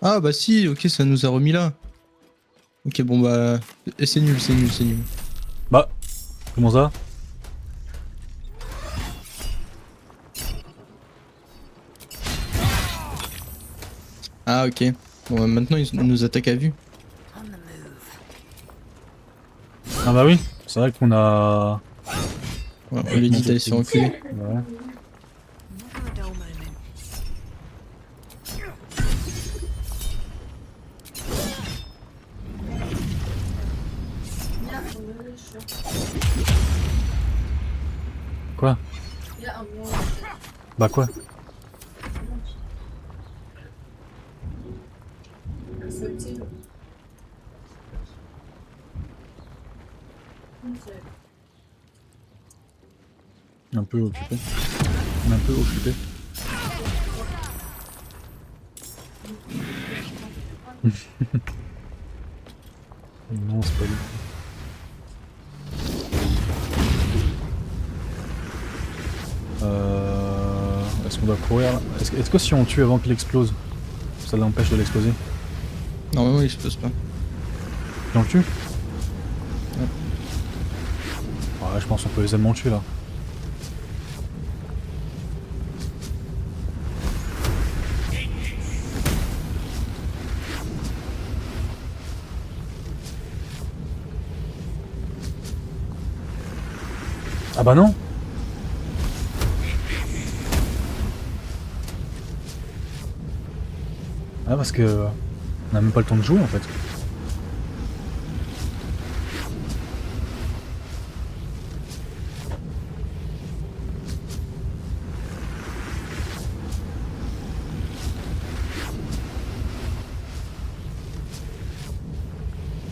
Ah bah si, ok, ça nous a remis là. Ok, bon bah... C'est nul, c'est nul, c'est nul. Bah, comment ça? Ah ok. Bon bah maintenant ils nous attaquent à vue. Ah bah oui, c'est vrai qu'on a... Ouais, on lui dit d'aller se faire enculer. Ouais. Quoi? Bah quoi? Un peu occupé. Un peu occupé. Non, c'est pas lui. Est-ce qu'on doit courir là? Est-ce que si on tue avant qu'il explose, ça l'empêche de l'exploser? Normalement il explose pas. Et on le tue? Ouais. Ouais, je pense qu'on peut aisément le tuer là. Ah bah non! Ah parce que... On a même pas le temps de jouer en fait.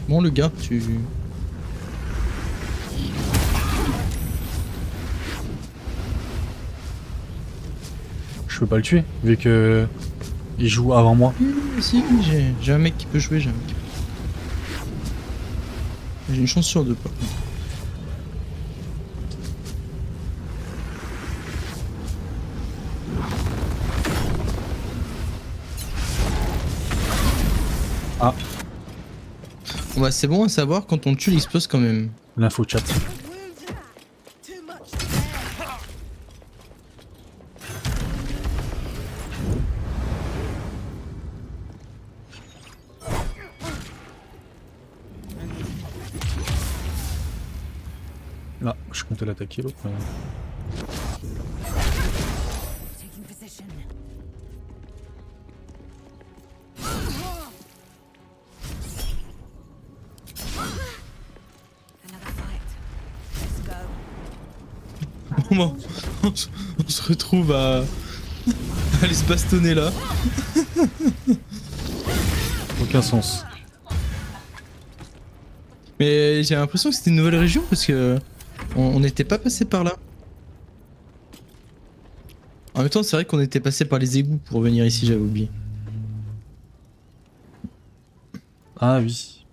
Bon le gars, tu... Je peux pas le tuer, vu que... Il joue avant moi. Si, j'ai un mec qui peut jouer, j'ai un mec qui peut... J'ai une chance sur deux par contre. Ah, Bon bah c'est bon à savoir, quand on le tue il explose quand même. l'info chat. Là, je comptais l'attaquer l'autre, mais... Bon, on se retrouve à aller se bastonner là. Aucun sens. Mais j'ai l'impression que c'était une nouvelle région parce que on n'était pas passé par là. En même temps, c'est vrai qu'on était passé par les égouts pour venir ici, j'avais oublié. Ah oui.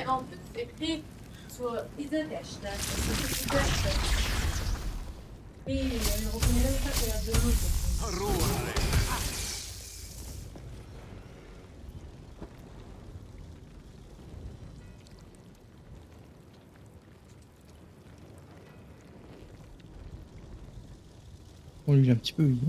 En plus, c'est écrit sur Isadeshta. Et je reconnais même pas qu'il y a deux mots. On lui a un petit peu oui.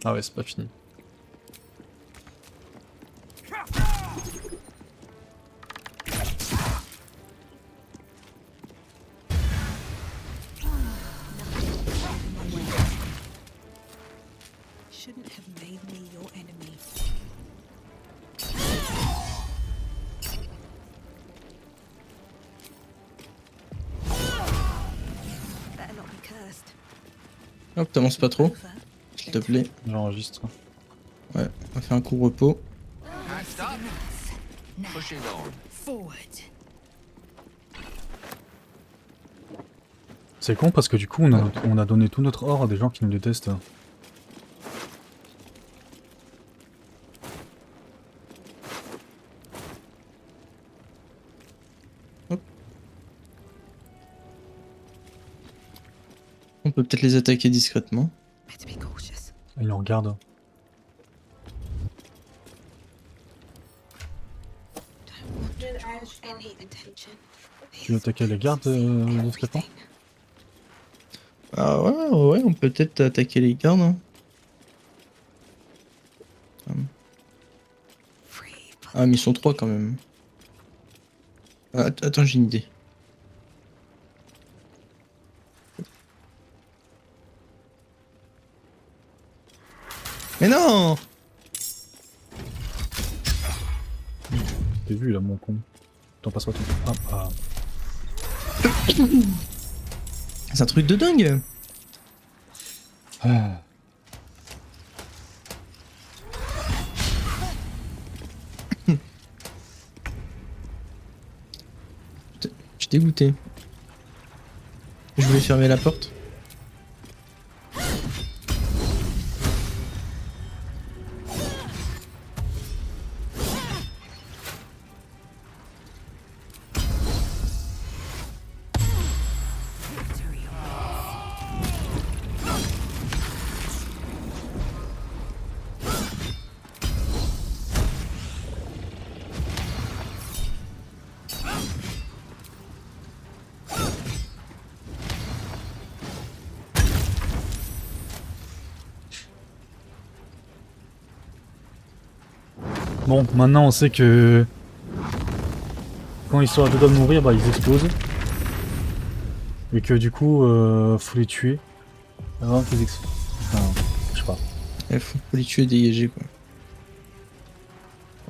Ah ouais, c'est pas fini. Shouldn't have made me your enemy. Hop, t'avances pas trop, Over. s'il te plaît. J'enregistre. Ouais, on va faire un court repos. Pushing on. Forward. C'est con parce que du coup on a donné tout notre or à des gens qui nous détestent. On peut peut-être les attaquer discrètement. Better be cautious. Ils nous regardent. Don't want to Then draw Ash got any attention. Tu veux attaquer les gardes discrètement? Ah ouais, on peut peut-être attaquer les gardes. Hein. Free for Ah, mais ils sont 3 quand même. Ah, attends, j'ai une idée. Mais non! T'es vu là mon con. T'en passes pas tout. Ah, ah. C'est un truc de dingue! Ah. Je suis dégoûté. Je voulais fermer la porte. Bon, maintenant on sait que quand ils sont à deux doigts de mourir, bah ils explosent. Et que du coup, faut les tuer avant qu'ils explosent. Enfin, je sais pas. Faut les tuer et dégager quoi.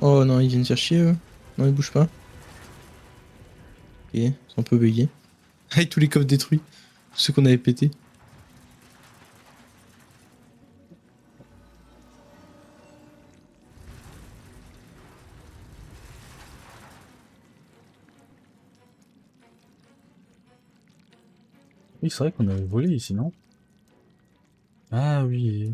Oh non, ils viennent faire chier eux. Non, ils bougent pas. Ok, ils sont un peu buggés. Avec tous les coffres détruits. Tous ceux qu'on avait pétés. Oui, c'est vrai qu'on avait volé ici, non? Ah oui.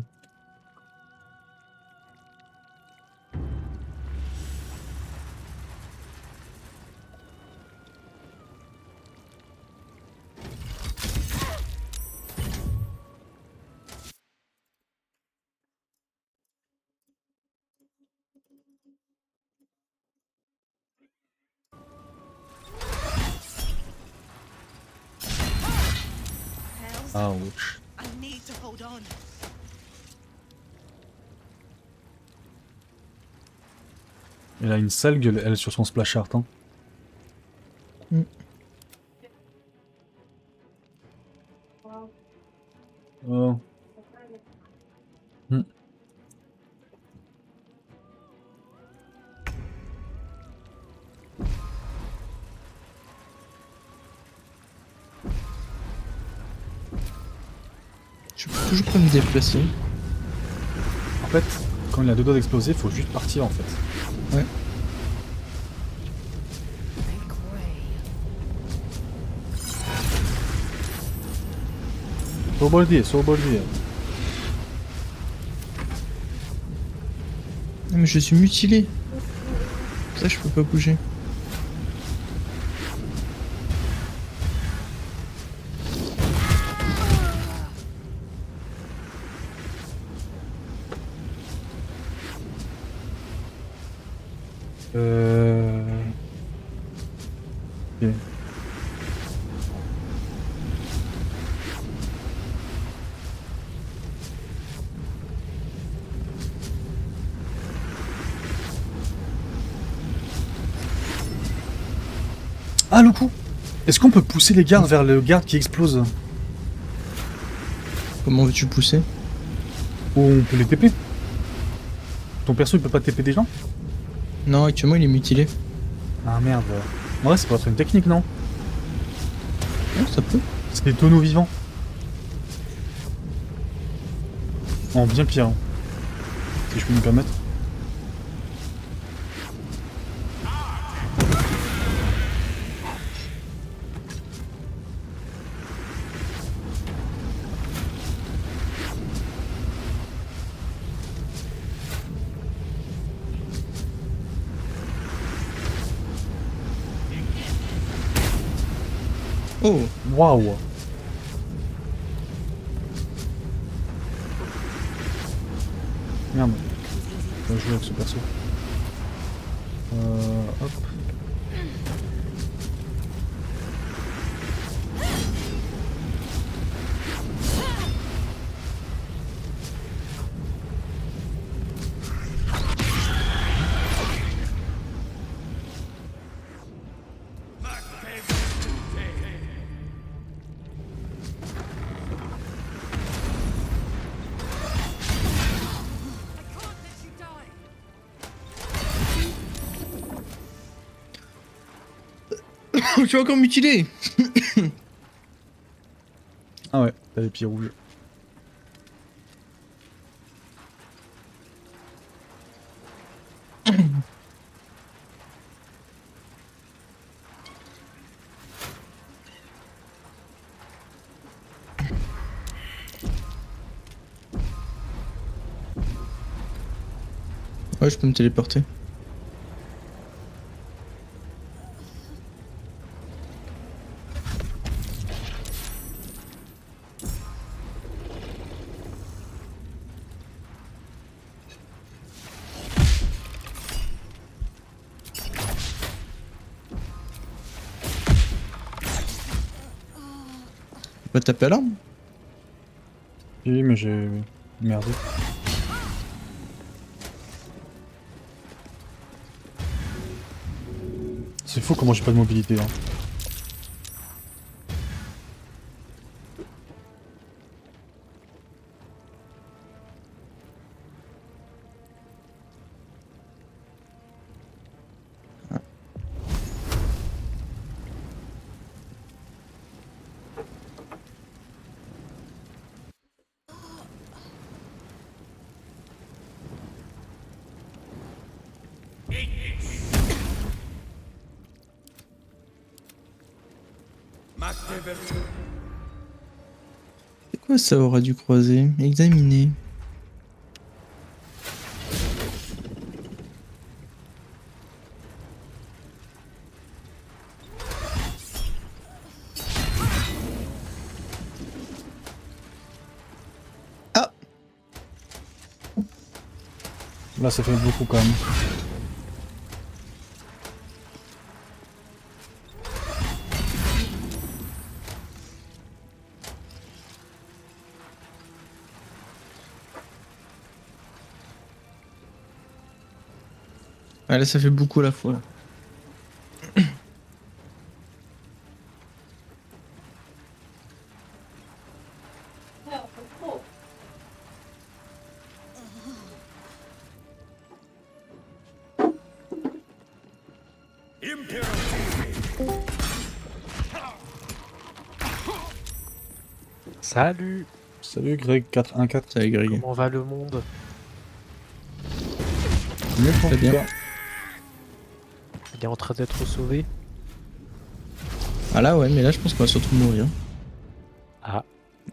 Ah, ouch. I need to hold on. Elle a une sale gueule, elle, sur son splash art. Hein. Oh. Hmm. Je peux toujours pas me déplacer. En fait, quand il a deux doigts d'exploser, faut juste partir en fait. Ouais. Make way. Sauboldier. Non, mais je suis mutilé. Ça, je peux pas bouger. Ok. Ah, le coup! Est-ce qu'on peut pousser les gardes vers le garde qui explose? Comment veux-tu pousser? Ou on peut les TP? Ton perso il peut pas TP des gens? Non, actuellement il est mutilé. Ah merde. Ouais, c'est pas être une technique, non? Ouais, ça peut. C'est des tonneaux vivants. En bien pire, hein. Si je peux me permettre. Oh, Waouh. Merde. Je vais jouer avec ce perso. Hop. tu vas encore mutiler. Ah ouais, t'as les pieds rouges. Ouais, je peux me téléporter. On va taper à l'arme. Oui, mais j'ai merdé. C'est fou comment j'ai pas de mobilité. Hein. C'est quoi ça aura dû croiser? Examiner. Ah! Là, ça fait beaucoup quand même. Ah là ça fait beaucoup à la fois. Là. Ah, oh. Salut, Salut Greg 414. Ça Greg. comment va le monde? Mieux pour Très bien. toi. Il est en train d'être sauvé? Ah là ouais, mais là je pense qu'on va surtout mourir. Ah,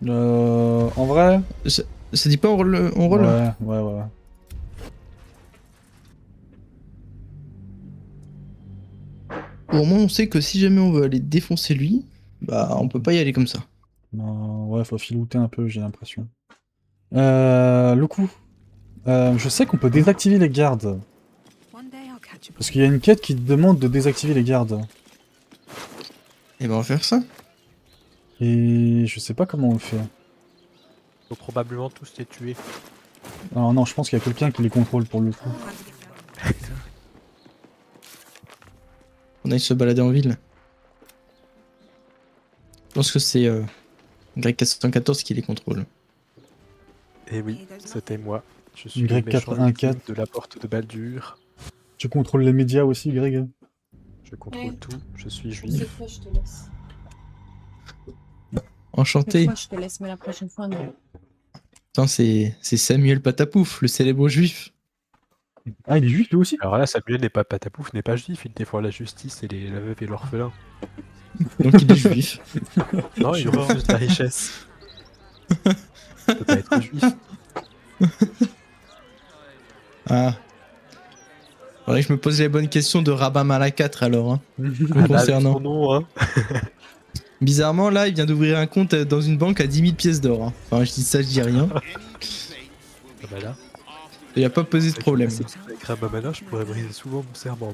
En vrai. Ça dit pas on roll, on roll? Ouais. Au moins on sait que si jamais on veut aller défoncer lui, bah on peut pas y aller comme ça. Ouais, faut filouter un peu, j'ai l'impression. Le coup. Je sais qu'on peut désactiver les gardes. One day I'll catch up. Parce qu'il y a une quête qui te demande de désactiver les gardes. Et ben on va faire ça. Et je sais pas comment on le fait. faut probablement tous les tuer. Alors non, je pense qu'il y a quelqu'un qui les contrôle pour le coup. On aille se balader en ville. Je pense que c'est Greg 414 qui les contrôle. Et oui, c'était moi. Je suis Greg le méchant 414. ultime de la porte de Baldur. Tu contrôles les médias aussi, Greg? Je contrôle Ouais. tout, je suis Cette juif. fois, je te laisse. Cette Enchanté. fois, je te laisse, mais la prochaine fois, non. Attends, c'est Samuel Patapouf, le célèbre juif. Ah, il est juif lui aussi? Alors là, Samuel n'est pas patapouf, n'est pas juif, il défend la justice et la veuve et l'orphelin. Donc il est juif. Non, Je il sais pas. refuse la richesse. Il peut pas être juif. Ah. Faudrait que je me pose les bonnes questions de Rabbin Malakatre alors. Hein. Ah, bah, avec Concernant. son nom, hein. Bizarrement, là, il vient d'ouvrir un compte dans une banque à 10 000 pièces d'or. Hein. Enfin, je dis ça, je dis rien. Ah bah là, Il a pas posé de problème. avec Ramamana, je pourrais briser souvent mon serment,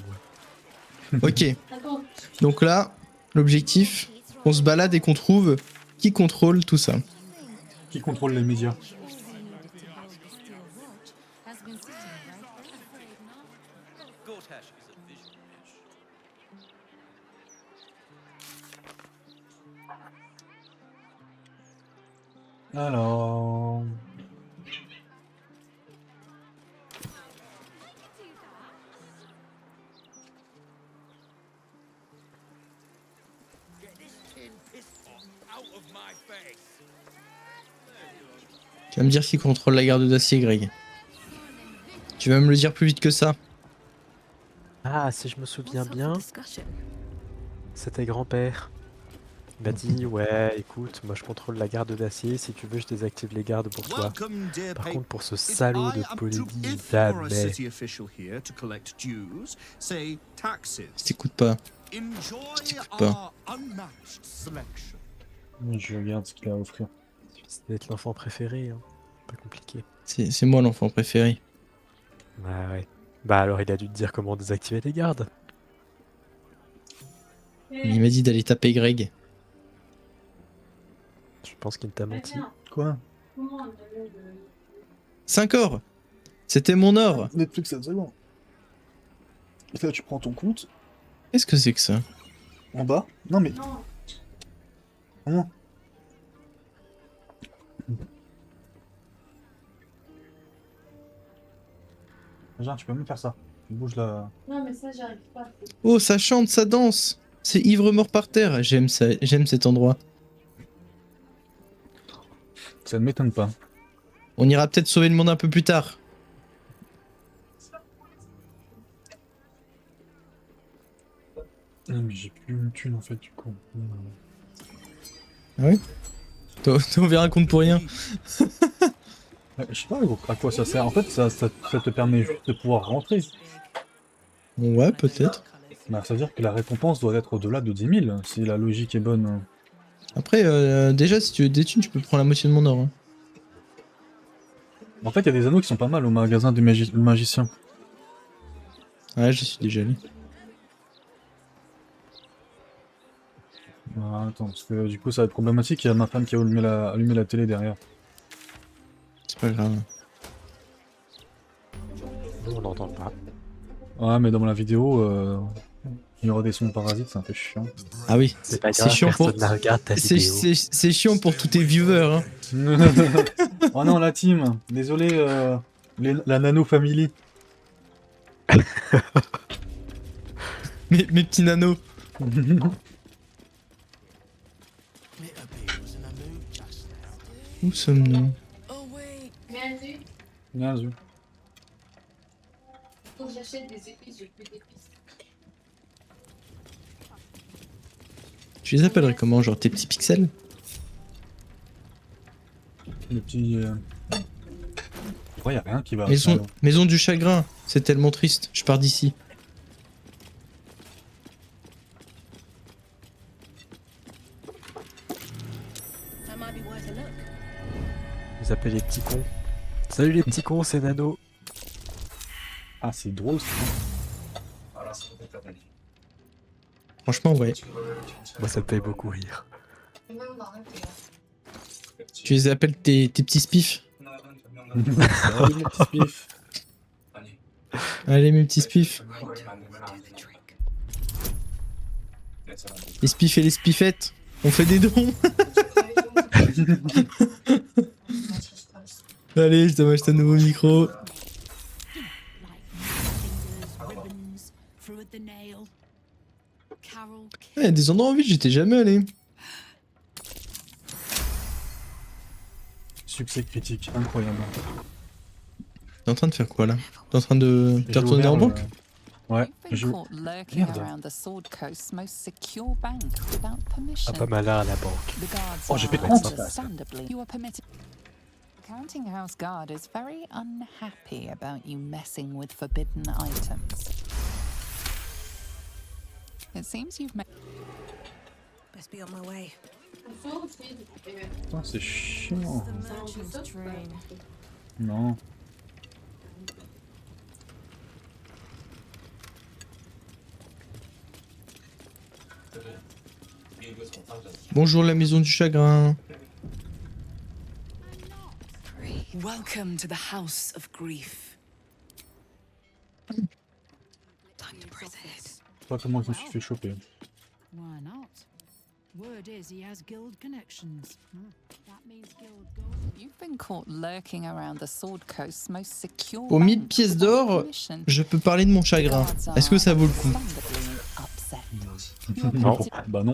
moi. Ok. Attends, Donc là, l'objectif, on se balade et qu'on trouve qui contrôle tout ça. Qui contrôle les médias? Alors... Tu vas me dire qui contrôle la garde d'acier, Greg. Tu vas me le dire plus vite que ça. Ah, si je me souviens bien, c'était grand-père. Il m'a dit, ouais, écoute, moi je contrôle la garde d'acier, si tu veux je désactive les gardes pour toi. Par contre, pour ce salaud de Polédi, jamais. Je t'écoute pas. T'écoute pas. Je regarde ce qu'il a à offrir. C'est d'être l'enfant préféré, hein. Pas compliqué. C'est moi l'enfant préféré. Bah ouais. Bah alors il a dû te dire comment désactiver les gardes. Il m'a dit d'aller taper Greg. Je pense qu'il t'a menti. Quoi? comment on avait de... 5 or. C'était mon or. Netflix, c'est bon. Là, tu prends ton compte, Qu'est-ce que c'est que ça? en bas. Non mais... Non, Comment? Jean, tu peux même faire ça. Tu bouges la... non, mais ça, j'arrive pas. Oh, ça chante, ça danse. C'est ivre mort par terre. J'aime ça, j'aime cet endroit. Ça ne m'étonne pas. On ira peut-être sauver le monde un peu plus tard. Non mais j'ai plus une thune en fait du coup. T'as ouvert un compte pour rien. Ouais, je sais pas gros, à quoi ça sert. En fait ça te permet juste de pouvoir rentrer. Ouais, peut-être. Bah, ça veut dire que la récompense doit être au-delà de 10 000, si la logique est bonne. Après, déjà, si tu veux des thunes, tu peux prendre la moitié de mon or. Hein. En fait, il y a des anneaux qui sont pas mal au magasin du magicien. Ouais, j'y suis déjà allé. Ah, attends, parce que du coup ça va être problématique, il y a ma femme qui a allumé la télé derrière. C'est pas grave. Nous on n'entend pas. Ouais, mais dans la vidéo, il y aura des sons parasites, c'est un peu chiant. Ah oui, C'est pas c'est grave, chiant pour... personne ne regarde ta C'est vidéo. c'est chiant pour tous tes viewers. Hein. Oh non, la team, désolé, la Nano Family. Mes petits nanos. Où sommes-nous? Mais Anzu, Bien vu. faut que j'achète des épices, j'ai plus d'épices. Tu les appellerais comment? Genre tes petits pixels? Les petits... Ouais, y a rien qui va... Maison du chagrin. C'est tellement triste. Je pars d'ici. That might be worth a look. Vous appelez les petits cons. Salut les petits cons, c'est Nano. Ah, c'est drôle ça. Franchement, ouais. Moi ça me fait beaucoup rire. Tu les appelles tes petits spiffs? Salut, les petits spiffs. Allez, mes petits spiffs. Les spiffs et les spiffettes. On fait des dons. Allez, je dois m'acheter un nouveau micro. Il y a des endroits en ville, j'étais jamais allé. Succès critique, incroyable. T'es en train de faire quoi là? T'es en train de J'ai te retourner ouvert en le- banque? Ouais, You've been j'ai... caught lurking Merde. around the Sword Coast's most secure bank without permission. Ah pas malin à la banque. The guards Oh, j'ai fait are 30. understandably. You are permitted. Counting House Guard is very unhappy about you messing with forbidden items. It seems you've made. Best be on my way. Putain, c'est chiant. Merchant's train. Non. Bonjour la maison du chagrin. Welcome to the House of Grief. Time to press ahead. Je sais pas comment je me suis fait choper. Why not? Word is he has guild connections. That means guild gold. You've been caught lurking around the Sword Coast's most secure. Pour 1000 bank pièces without d'or, permission. je peux parler de mon The chagrin. guards Est-ce que are ça vaut le coup? understandably upset. You are Non. permitted. Bah non.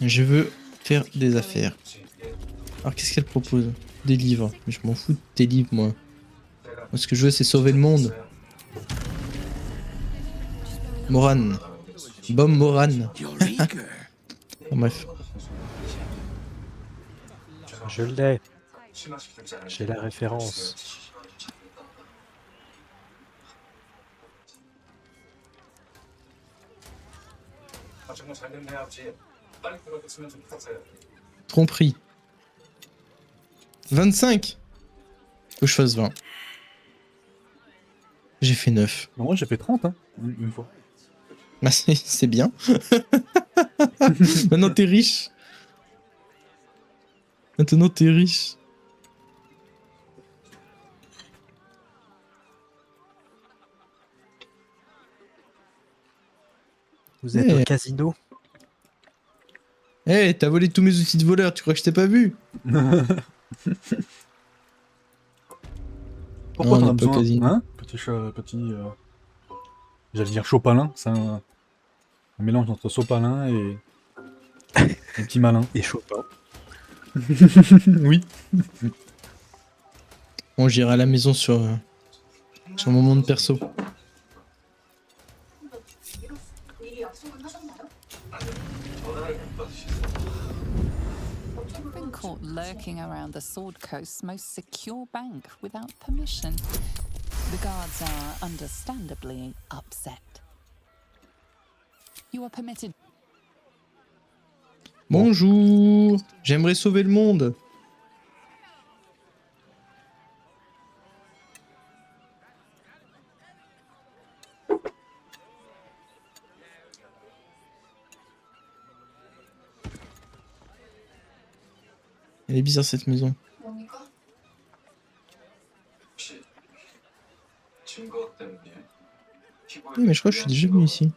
Je veux faire des affaires. Alors qu'est-ce qu'elle propose? Des livres. Mais je m'en fous de tes livres moi. Moi ce que je veux c'est sauver le monde. Moran. Bom Moran. Bon, bref. Je l'ai. J'ai la référence. Tromperie. 25. Faut que je fasse 20. J'ai fait 9. Non, moi j'ai fait 30, hein. Une fois. Bah c'est bien. Maintenant t'es riche. Maintenant t'es riche. Vous êtes Eh. au casino? Eh, t'as volé tous mes outils de voleur, tu crois que je t'ai pas vu? Pourquoi Non, t'en on as est pas au besoin? casino. Hein? Petit... J'allais dire chopalin, c'est un mélange entre sopalin et... un petit malin. Et Chopin. Oui. Bon, j'irai à la maison sur mon monde perso. You've been caught lurking around the Sword Coast's most secure bank without permission. The guards are understandably upset. You are permitted. Bonjour, j'aimerais sauver le monde. Elle est bizarre cette maison. Oui, mais je crois que je suis déjà venu ici.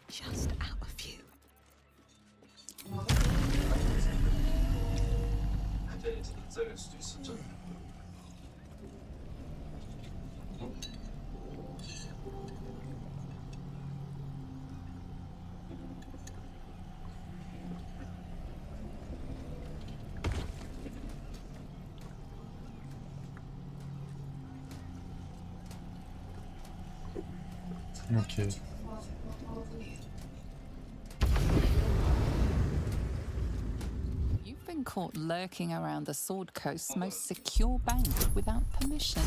Just out of view. Ok. You've been caught lurking around the Sword Coast's most secure bank without permission.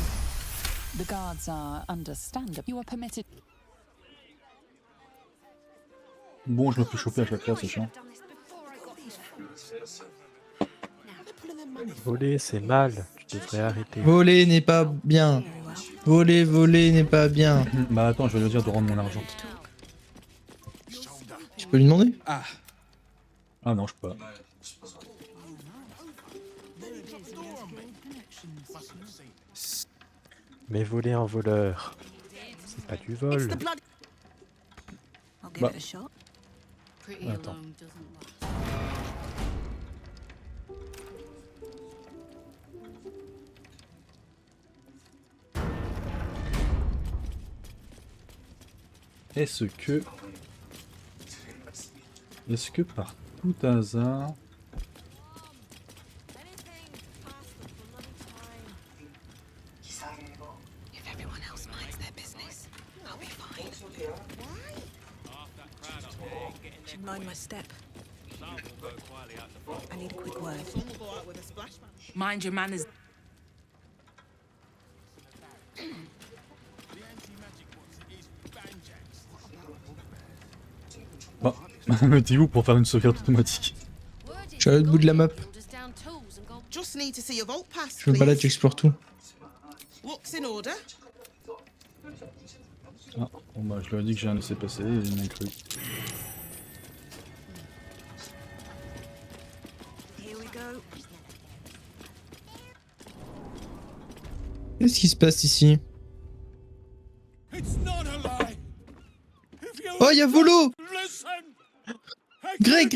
The guards are understandable. You are permitted. Bon, je me fais choper à chaque fois, c'est chiant. Voler, c'est mal. Tu devrais arrêter. Voler n'est pas bien. Voler n'est pas bien. Bah attends, je vais lui dire de rendre mon argent. Je peux lui demander? Ah non, je peux pas. Mais voler un voleur, c'est pas du vol. I'll give Bah. it a shot. Pretty Attends. alone doesn't last. Est-ce que... Est-ce que par tout hasard... If everyone else minds their business, I'll be fine. Should mind my step. I need a quick word. Mind your manners. Bah, t'es où pour faire une sauvegarde automatique? Je suis à l'autre bout de la map. Just need to see your vault pass, Je me balade, please. j'explore tout. Looks in order. Ah, bon bah je lui ai dit que j'ai un laissé passer et il m'a cru. Here we go. Qu'est-ce qui se passe ici? Oh, y'a Volo! Greg!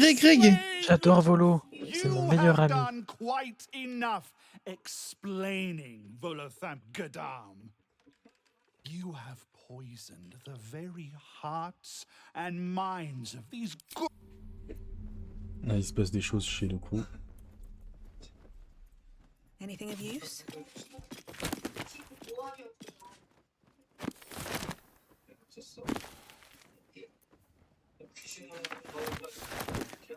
J'adore Volo. C'est mon meilleur ami. done quite enough explaining, Volotham Gadam. You have poisoned the very hearts and minds of these good. Là il se passe des choses chez le coup. Anything of use?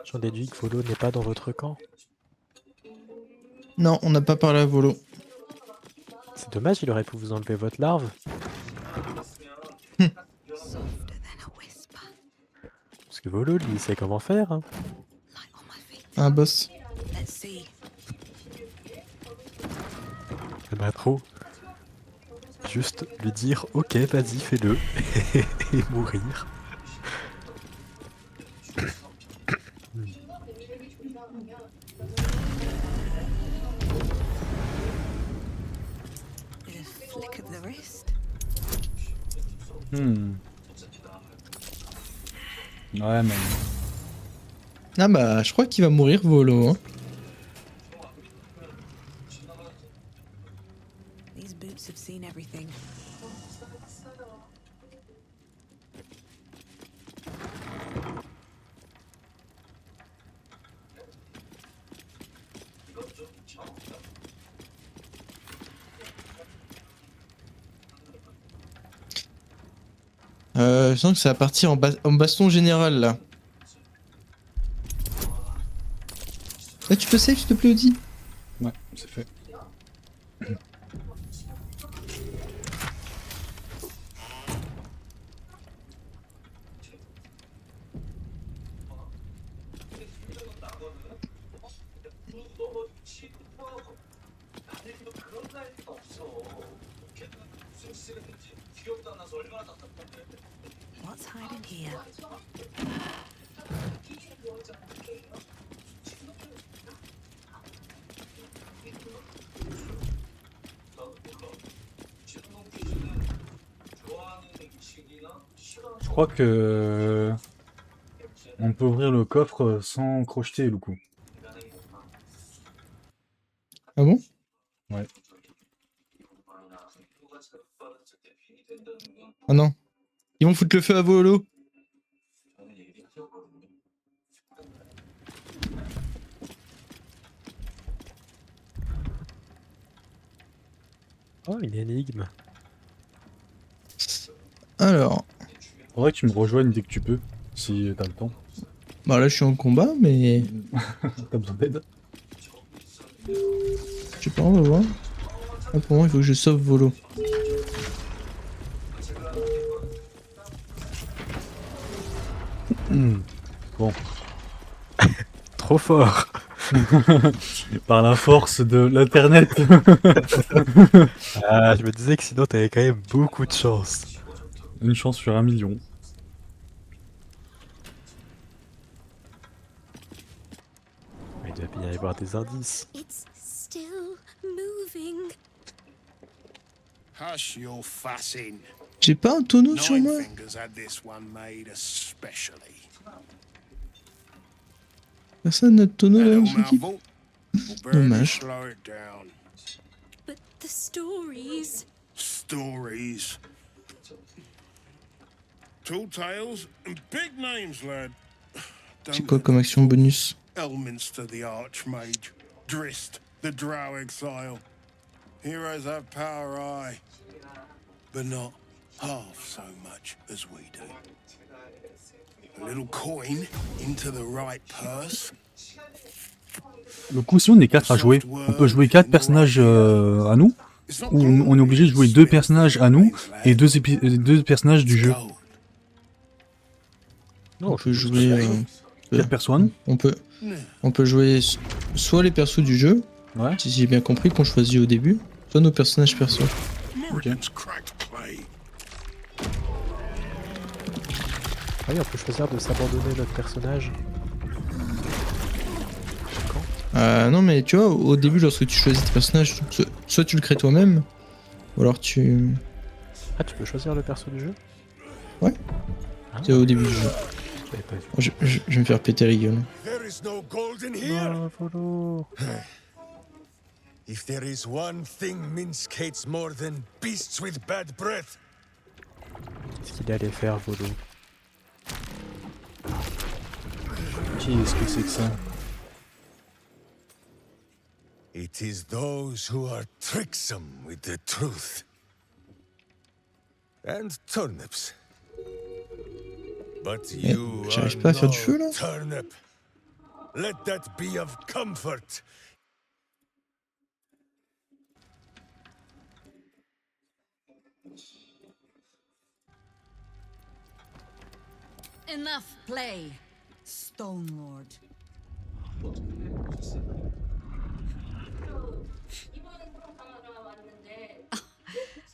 J'en déduis que Volo n'est pas dans votre camp. Non, on n'a pas parlé à Volo. C'est dommage, il aurait pu vous enlever votre larve. Softer than a whisper. Parce que Volo, lui, il sait comment faire. Hein. Light on my feet. Un boss. Let's see. J'aimerais trop. Juste lui dire, ok, vas-y, fais-le. Et mourir. With a flick of the wrist. Ouais mais... Ah bah, je crois qu'il va mourir Volo. Hein. These boots have seen everything. Je sens que ça va partir en baston général là. Là, tu peux save s'il te plaît, Audi? Ouais, c'est fait. What's hiding here? Je crois que... On peut ouvrir le coffre sans crocheter le coup. Ah bon? Ouais. Oh non. Ils vont foutre le feu à Volo. Oh, une énigme. Alors. Faudrait que tu me rejoignes dès que tu peux, si t'as le temps. Bah là, je suis en combat, mais... T'as besoin d'aide? Je sais pas, on va voir. Ah, pour moi, il faut que je sauve Volo. Bon. Trop fort. Par la force de l'internet. Ah, je me disais que sinon t'avais quand même beaucoup de chance. Une chance sur 1 million. Il doit bien y avoir des indices. It's still moving. Hush your fussing. J'ai pas un tonneau sur moi? Ninefingers had this one made especially. Personne n'a de tonneau That là dans little son équipe? mouthful will barely Dommage. slow it down. But the stories. Stories. Tall tales and big names, lad. C'est quoi comme action bonus? Elminster the Archmage, Drist the Drow Exile. Heroes have power, aye, but not half so much as we do. A little coin into the right purse. Le coup, si on est 4 à jouer, on peut jouer 4 personnages à nous, ou on est obligé de jouer 2 personnages à nous et 2 personnages du jeu. Non, On peut jouer... 4 persos à nous. On peut jouer soit les persos du jeu, Ouais. si j'ai bien compris, qu'on choisit au début, soit nos personnages perso. Morgan's cracked clay. Ah oui, on peut choisir de s'abandonner notre personnage. Non mais tu vois, au début lorsque tu choisis tes personnages, soit tu le crées toi-même, ou alors tu... Ah, tu peux choisir le perso du jeu? Ouais. Ah, C'est au début du jeu. je l'avais pas vu. Je vais me faire péter la gueule. There is no gold in here. Ah, Volo. If there is one thing Minsk hates more than beasts with bad breath, Qu'est-ce qu'il allait faire, Volo? Qu'est-ce que c'est que ça? it is those who are tricksome with the truth. And turnips. But you j'arrive are pas à faire no du feu, là? turnip. Let that be of comfort. Enough play, Stone Lord.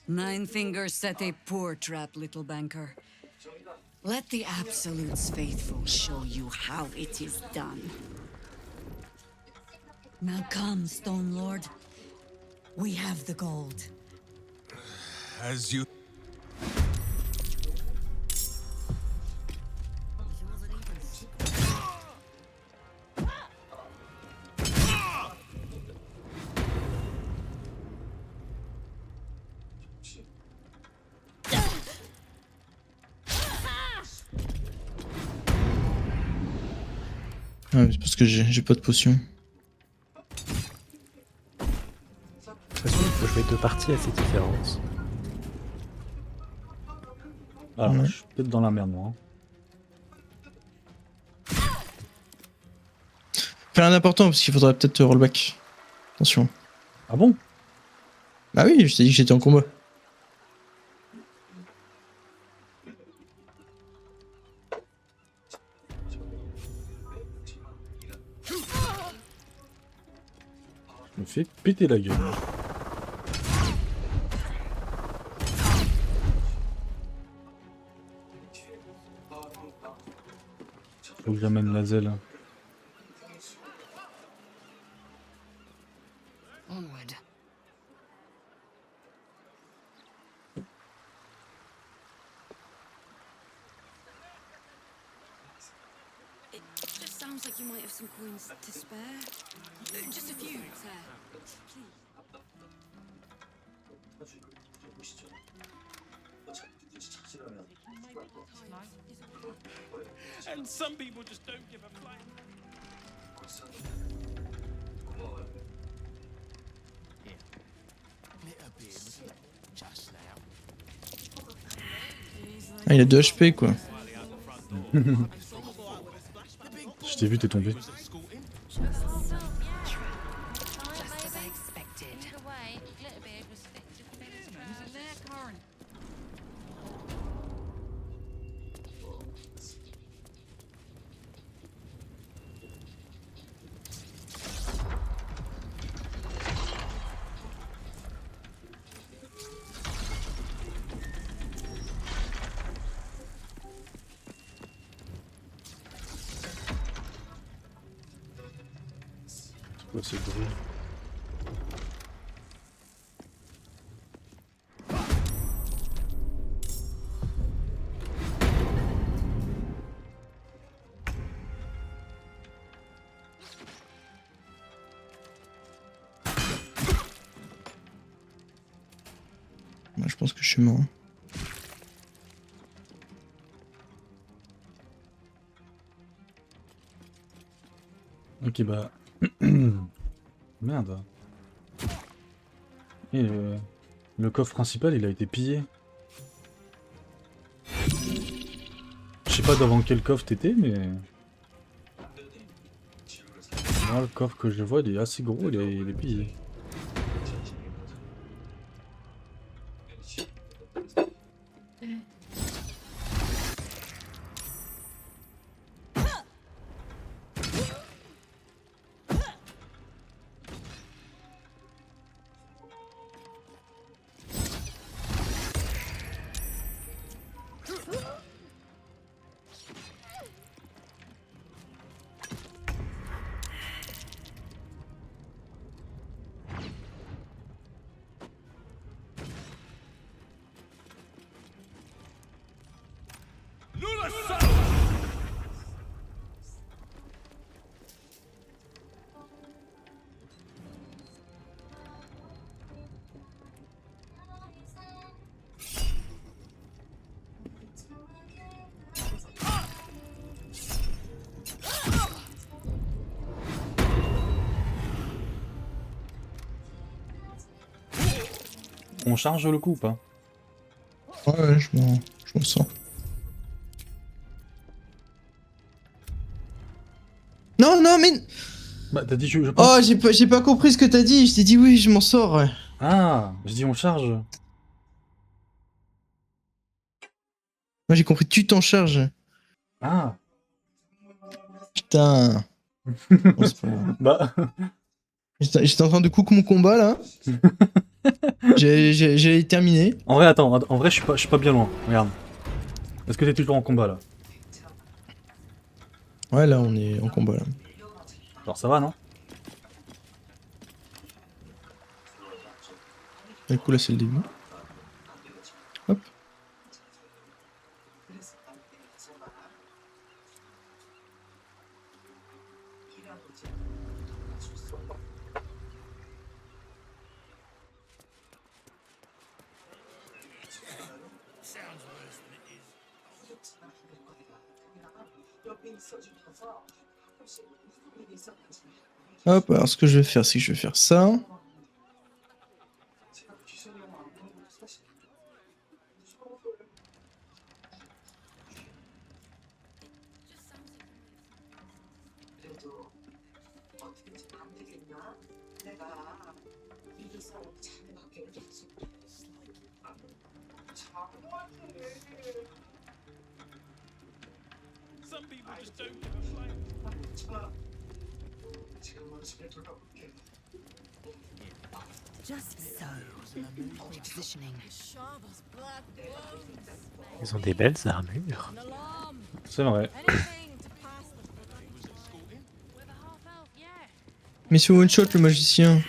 Nine Fingers set a poor trap, little banker. Let the Absolute's faithful show you how it is done. Now come, Stone Lord. We have the gold. As you... Ouais, c'est parce que j'ai pas de potion. De toute façon, il faut jouer 2 parties assez différentes. Alors, Ouais. je suis peut-être dans la merde, moi. Fais rien d'important parce qu'il faudrait peut-être rollback. Attention. Ah bon? Bah oui, je t'ai dit que j'étais en combat. Je me fais péter la gueule. Faut que j'amène la zèle. Onward. It just sounds like you might have some coins to spare. Just a few, sir. Please. And some people just don't give a flying... Ah, il a 2 HP quoi. Je t'ai vu, t'es tombé. Just as I expected. Ouais, c'est drôle. je pense que je suis mort. Ok, bah. Merde. Et le coffre principal, il a été pillé. Je sais pas devant quel coffre t'étais, mais. Moi, le coffre que je vois, il est assez gros, il est pillé. On charge le coup ou pas? Ouais, je m'en sens. Non, non, mais... Bah, t'as dit je pense. Oh, j'ai pas compris ce que t'as dit. Je t'ai dit oui, je m'en sors. Ouais. Ah, je dis on charge. Moi, j'ai compris, tu t'en charges. Ah. Putain. Bon, c'est pas grave. Bah. J'étais en train de cook mon combat, là. J'ai terminé. En vrai, attends, en vrai, je suis pas bien loin. Regarde. Est-ce que t'es toujours en combat là? Ouais, là, on est en combat, là. Genre, ça va, non? Du coup, là, c'est le début. Hop. Hop, alors ce que je vais faire, c'est que je vais faire ça. Just so. Repositioning. Ils ont des belles armures. C'est vrai. Mais sur one shot, le magicien.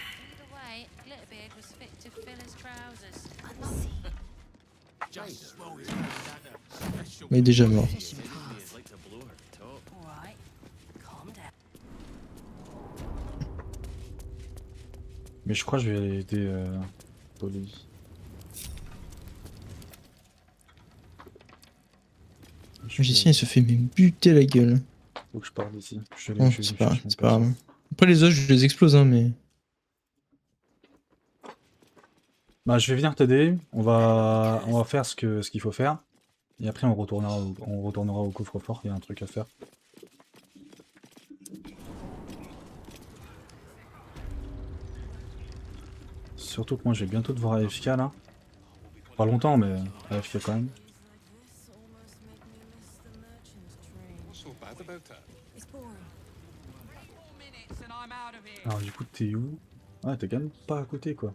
Mais il est déjà mort. Mais je crois que je vais aller aider Polly. Le magicien, il se fait mais buter la gueule. Faut que je parte d'ici. Bon, c'est pas grave. Après, les autres, je les explose, hein, mais... Bah, je vais venir t'aider. On va faire ce qu'il faut faire. Et après, on retournera au coffre-fort. Il y a un truc à faire. Surtout que moi, je vais bientôt devoir AFK là. Pas longtemps, mais AFK quand même. Alors, du coup, t'es où? Ouais, t'es quand même pas à côté, quoi.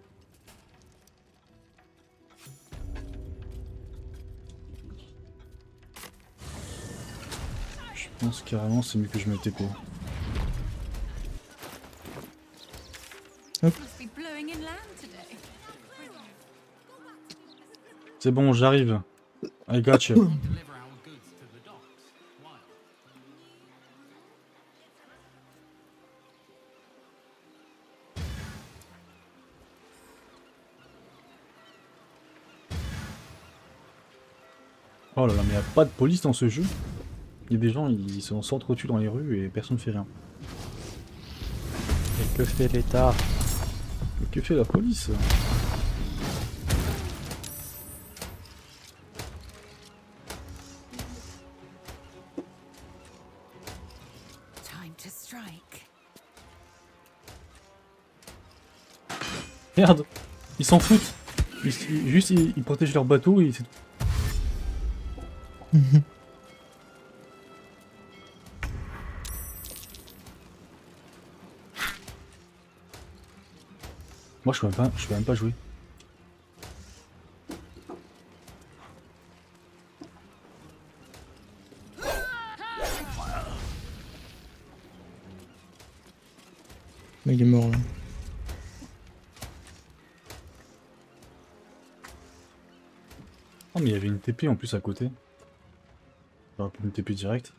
Je pense carrément c'est mieux que je me TP. Hop. C'est bon, j'arrive. I got you. Oh là là, mais y a pas de police dans ce jeu. Il y a des gens, ils s'entretuent dans les rues et personne fait rien. Et que fait l'État? Mais que fait la police? Time to strike. Merde! Ils s'en foutent! Ils protègent leur bateau et c'est tout. Moi je peux même pas jouer. Mais il est mort là. Oh mais il y avait une TP en plus à côté. J'aurais pu une TP direct.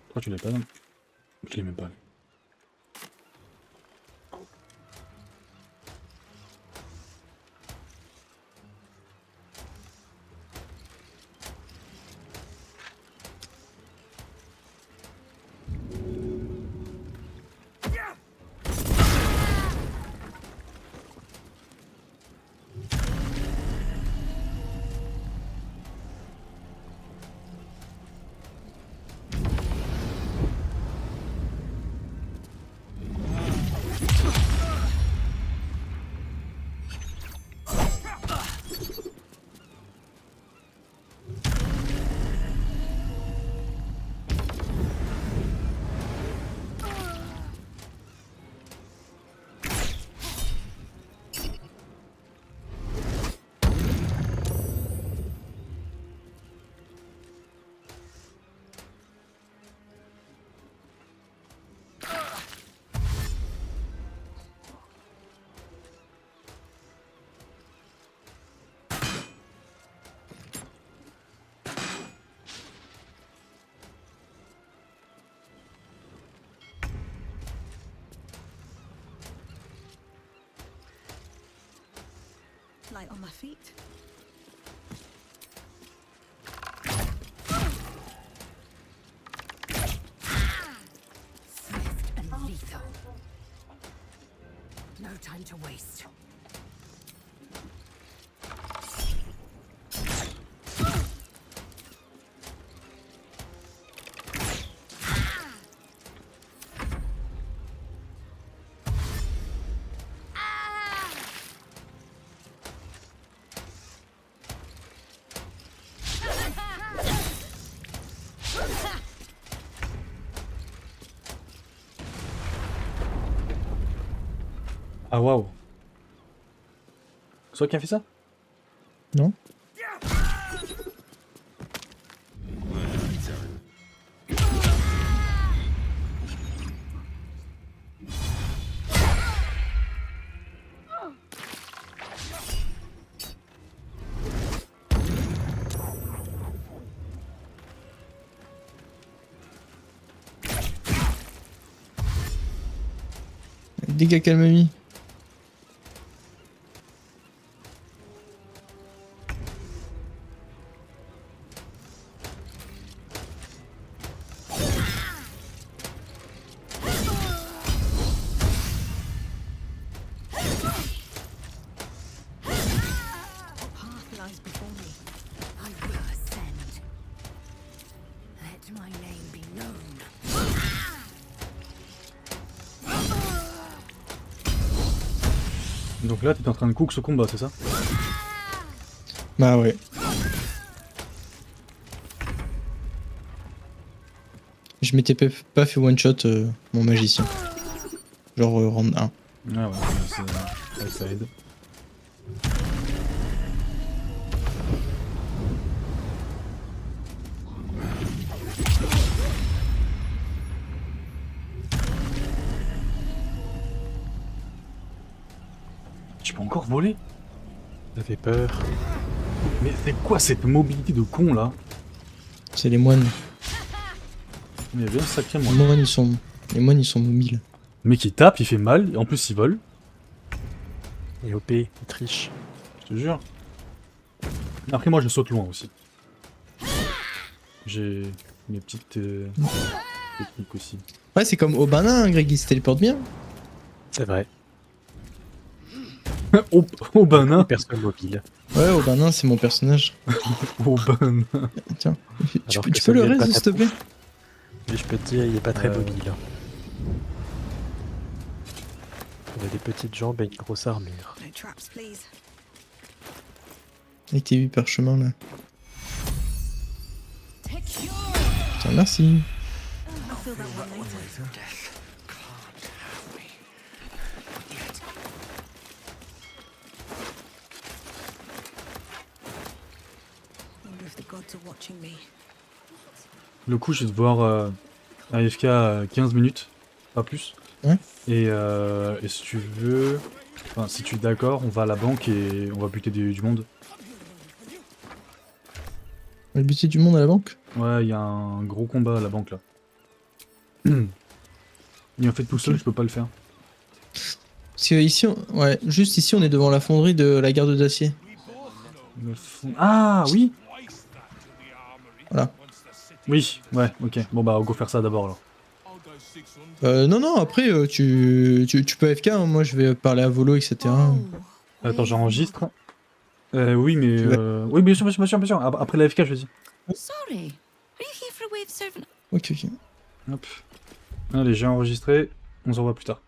Pourquoi tu l'as pas? Non, je l'ai même pas. Light on my feet. Swift and lethal. No time to waste. Ah waouh! C'est toi qui a fait ça? Non? Dégâts qu'elle m'a mis. Path lies before me. I will ascend. Let my name be known. Donc là t'es en train de cook ce combat, c'est ça? Bah ouais. Je m'étais pas fait one shot mon magicien. Genre round 1. Ah ouais, ça aide. Tu peux encore voler? Ça fait peur. Mais c'est quoi cette mobilité de con là? C'est les moines. Il y a bien sacré Les moi. moines ils sont mobiles. Le mec il tape, il fait mal, et en plus il vole. Et OP, il triche. Je te jure. Après moi je saute loin aussi. J'ai mes petites techniques aussi. Ouais, c'est comme Obana, hein, Greg, il se téléporte bien. C'est vrai. Au banin. Personne mobile. Ouais, Obana, c'est mon personnage. Au banin. Tiens, tu Alors peux, que tu peux le celui-là est pas raise, s'il te très plaît? Mais je peux te dire, il est pas très mobile. Il a des petites jambes et une grosse armure. No traps, please. Avec tes 8 parchemins là. Tiens, merci. I'll fill that one later. Wonder if the gods are watching me. Le coup je vais devoir AFK 15 minutes, pas plus. Ouais. Et si tu veux, enfin si tu es d'accord, on va à la banque et on va buter du monde. Le budget du monde à la banque? Ouais, il y a un gros combat à la banque là. Et en fait tout seul je peux pas le faire. Parce que ici, ouais, juste ici, on est devant la fonderie de la garde d'acier. Ah oui. Voilà. Oui, ouais, ok. Bon bah on go faire ça d'abord alors. Non, non, après, tu peux AFK, hein, moi je vais parler à Volo, etc. Attends, j'enregistre. Oui, mais... Oui, bien sûr, bien sûr, bien sûr, bien sûr. Après l'AFK, je dis. Sorry. Are you here for a way of serving? Ok, ok. Hop. Allez, j'ai enregistré. On se revoit plus tard.